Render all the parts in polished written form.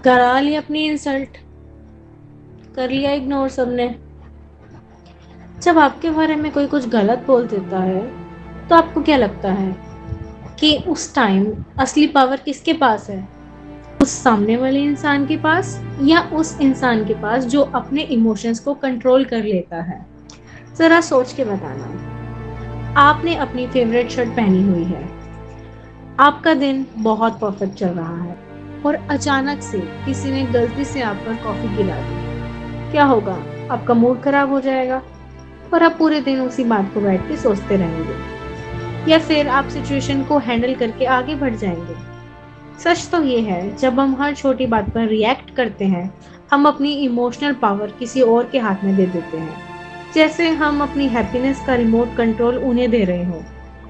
करा ली अपनी इंसल्ट, कर लिया इग्नोर सबने। जब आपके बारे में कोई कुछ गलत बोल देता है तो आपको क्या लगता है कि उस टाइम असली पावर किसके पास है? उस सामने वाले इंसान के पास या उस इंसान के पास जो अपने इमोशंस को कंट्रोल कर लेता है? जरा सोच के बताना। आपने अपनी फेवरेट शर्ट पहनी हुई है, आपका दिन बहुत परफेक्ट चल रहा है और अचानक से किसी ने गलती से आप पर कॉफी गिरा दी। क्या होगा? आपका मूड खराब हो जाएगा और आप पूरे दिन उसी बात को बैठ के सोचते रहेंगे, या फिर आप सिचुएशन को हैंडल करके आगे बढ़ जाएंगे। सच तो ये है, जब हम हर छोटी बात पर रिएक्ट करते हैं हम अपनी इमोशनल पावर किसी और के हाथ में दे देते हैं, जैसे हम अपनी हैप्पीनेस का रिमोट कंट्रोल उन्हें दे रहे हो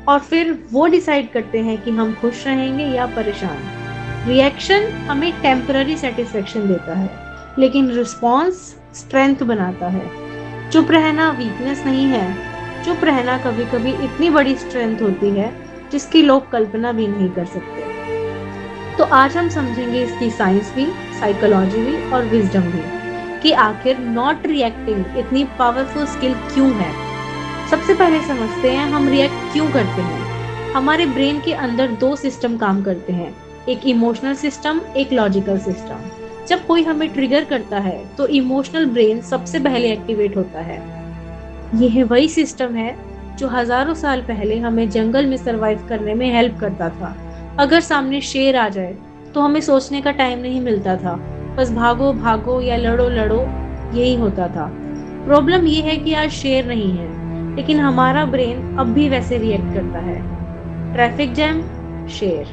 और फिर वो डिसाइड करते हैं कि हम खुश रहेंगे या परेशान। रिएक्शन हमें टेम्पररी सेटिस्फेक्शन देता है, लेकिन रिस्पॉन्स स्ट्रेंथ बनाता है। चुप रहना वीकनेस नहीं है, चुप रहना कभी कभी इतनी बड़ी स्ट्रेंथ होती है जिसकी लोग कल्पना भी नहीं कर सकते। तो आज हम समझेंगे इसकी साइंस भी, साइकोलॉजी भी और विजडम भी, कि आखिर नॉट रिएक्टिंग इतनी पावरफुल स्किल क्यों है। सबसे पहले समझते हैं हम रिएक्ट क्यों करते हैं। हमारे ब्रेन के अंदर दो सिस्टम काम करते हैं, एक इमोशनल सिस्टम, एक लॉजिकल सिस्टम। जब कोई हमें ट्रिगर करता है तो इमोशनल ब्रेन सबसे पहले एक्टिवेट होता है। यह वही सिस्टम है जो हजारों साल पहले हमें जंगल में सरवाइव करने में हेल्प करता था। अगर सामने शेर आ जाए तो हमें सोचने का टाइम नहीं मिलता था, बस भागो भागो या लड़ो लड़ो, यही होता था। प्रॉब्लम ये है कि आज शेर नहीं है, लेकिन हमारा ब्रेन अब भी वैसे रिएक्ट करता है। ट्रैफिक जैम, शेर।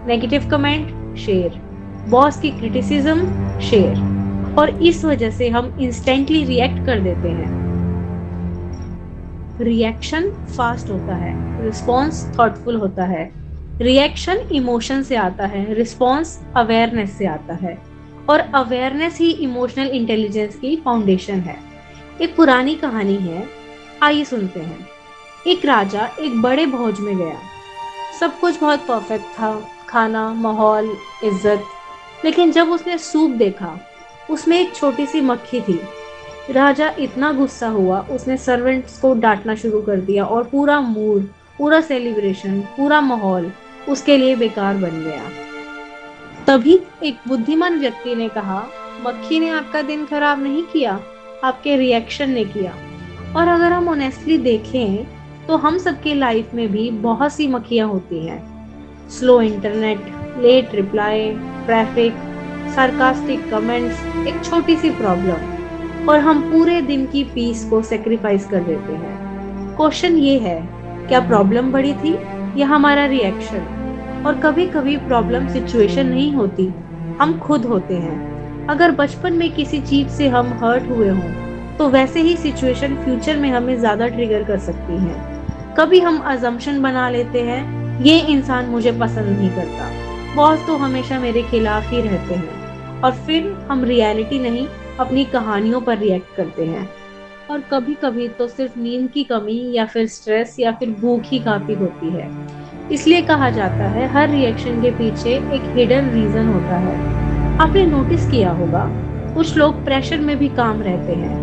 नेगेटिव कमेंट, शेर। बॉस की क्रिटिसिज्म, शेर। और इस वजह से हम इंस्टेंटली रिएक्ट कर देते हैं। रिएक्शन फास्ट होता है, रिस्पॉन्स थॉटफुल होता है। रिएक्शन इमोशन से आता है, रिस्पॉन्स अवेयरनेस से आता है, और अवेयरनेस ही इमोशनल इंटेलिजेंस की फाउंडेशन है। एक पुरानी कहानी है, आइए सुनते हैं। एक राजा एक बड़े भोज में गया। सब कुछ बहुत परफेक्ट था, खाना, माहौल, इज्जत। लेकिन जब उसने सूप देखा, उसमें एक छोटी सी मक्खी थी। राजा इतना गुस्सा हुआ, उसने सर्वेंट्स को डांटना शुरू कर दिया और पूरा मूड, पूरा सेलिब्रेशन, पूरा माहौल उसके लिए बेकार बन गया। तभी एक बुद्धिमान व्यक्ति ने कहा, मक्खी ने आपका दिन खराब नहीं किया, आपके रिएक्शन ने किया। और अगर हम ऑनेस्टली देखें तो हम सबके लाइफ में भी बहुत सी मक्खियां होती हैं। Slow internet, late reply, traffic, sarcastic comments, एक छोटी सी प्रॉब्लम, और हम पूरे दिन की पीस को सेक्रीफाइस कर देते हैं। क्वेश्चन ये है, क्या प्रॉब्लम बड़ी थी या हमारा रिएक्शन? और कभी कभी प्रॉब्लम सिचुएशन नहीं होती, हम खुद होते हैं। अगर बचपन में किसी चीज से हम हर्ट हुए हों तो वैसे ही सिचुएशन फ्यूचर में हमें ज्यादा ट्रिगर कर सकती है। कभी हम अजम्पशन बना लेते हैं, ये इंसान मुझे पसंद नहीं करता, बॉस तो हमेशा मेरे खिलाफ ही रहते हैं, और फिर हम रियलिटी नहीं अपनी कहानियों पर रिएक्ट करते हैं। और कभी कभी तो सिर्फ नींद की कमी या फिर स्ट्रेस या फिर भूख ही काफी होती है। इसलिए कहा जाता है हर रिएक्शन के पीछे एक हिडन रीजन होता है। आपने नोटिस किया होगा, कुछ लोग प्रेशर में भी काम रहते हैं।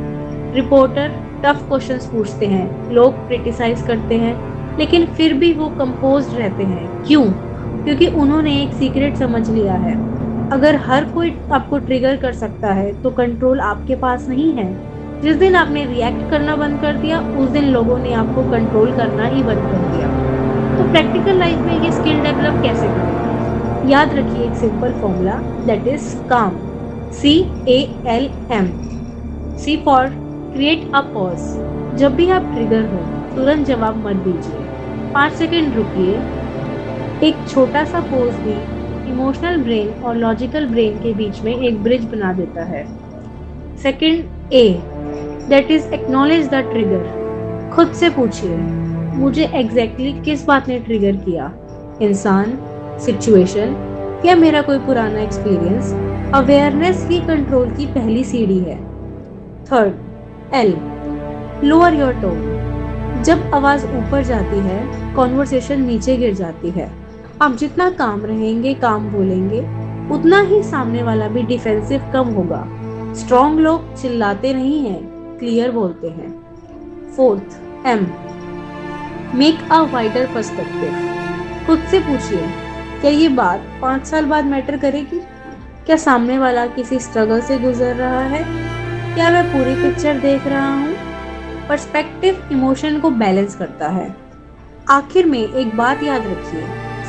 रिपोर्टर टफ क्वेश्चंस पूछते हैं, लोग क्रिटिसाइज करते हैं, लेकिन फिर भी वो कंपोज्ड रहते हैं। क्यों? क्योंकि उन्होंने एक सीक्रेट समझ लिया है, अगर हर कोई आपको ट्रिगर कर सकता है तो कंट्रोल आपके पास नहीं है। जिस दिन आपने रिएक्ट करना बंद कर दिया, उस दिन लोगों ने आपको कंट्रोल करना ही बंद कर दिया। तो प्रैक्टिकल लाइफ में ये स्किल डेवलप कैसे करें? याद रखिए एक सिंपल फॉर्मूला, दैट इज काम। CALM। C for create a pause. जब भी आप ट्रिगर हो तुरंत जवाब मत दीजिए, 5 सेकंड रुकिए। एक छोटा सा पोज भी इमोशनल ब्रेन और लॉजिकल ब्रेन के बीच में एक ब्रिज बना देता है। Second, A, that is acknowledge the trigger. खुद से पूछिए, मुझे एग्जैक्टली किस बात ने ट्रिगर किया? इंसान, सिचुएशन या मेरा कोई पुराना एक्सपीरियंस? अवेयरनेस ही कंट्रोल की पहली सीढ़ी है। Third, L, lower your tone. जब आवाज ऊपर जाती है कॉन्वर्सेशन नीचे गिर जाती है। आप जितना काम रहेंगे, काम बोलेंगे, उतना ही सामने वाला भी डिफेंसिव कम होगा। स्ट्रॉन्ग लोग चिल्लाते नहीं हैं, क्लियर बोलते हैं। Fourth, M, make a wider perspective. खुद से पूछिए, क्या ये बात 5 साल बाद मैटर करेगी? क्या सामने वाला किसी स्ट्रगल से गुजर रहा है? क्या मैं पूरी पिक्चर देख रहा हूँ? पर्सपेक्टिव इमोशन को बैलेंस करता है। आखिर में एक बात याद रखिए,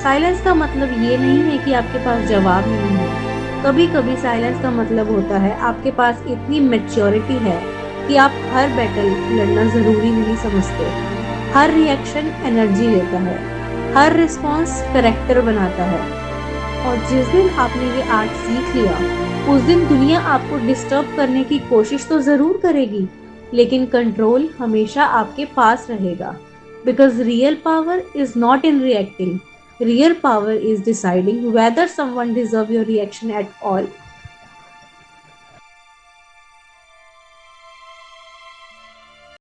साइलेंस का मतलब ये नहीं है कि आपके पास जवाब नहीं है। कभी कभी साइलेंस का मतलब होता है आपके पास इतनी मैच्योरिटी है कि आप हर बैटल लड़ना जरूरी नहीं समझते। हर रिएक्शन एनर्जी लेता है, हर रिस्पॉन्स करेक्टर बनाता है। और जिस दिन आपने ये आर्ट सीख लिया, उस दिन दुनिया आपको डिस्टर्ब करने की कोशिश तो जरूर करेगी, लेकिन कंट्रोल हमेशा आपके पास रहेगा। Because real power is not in reacting, real power is deciding weather someone deserve your reaction at all.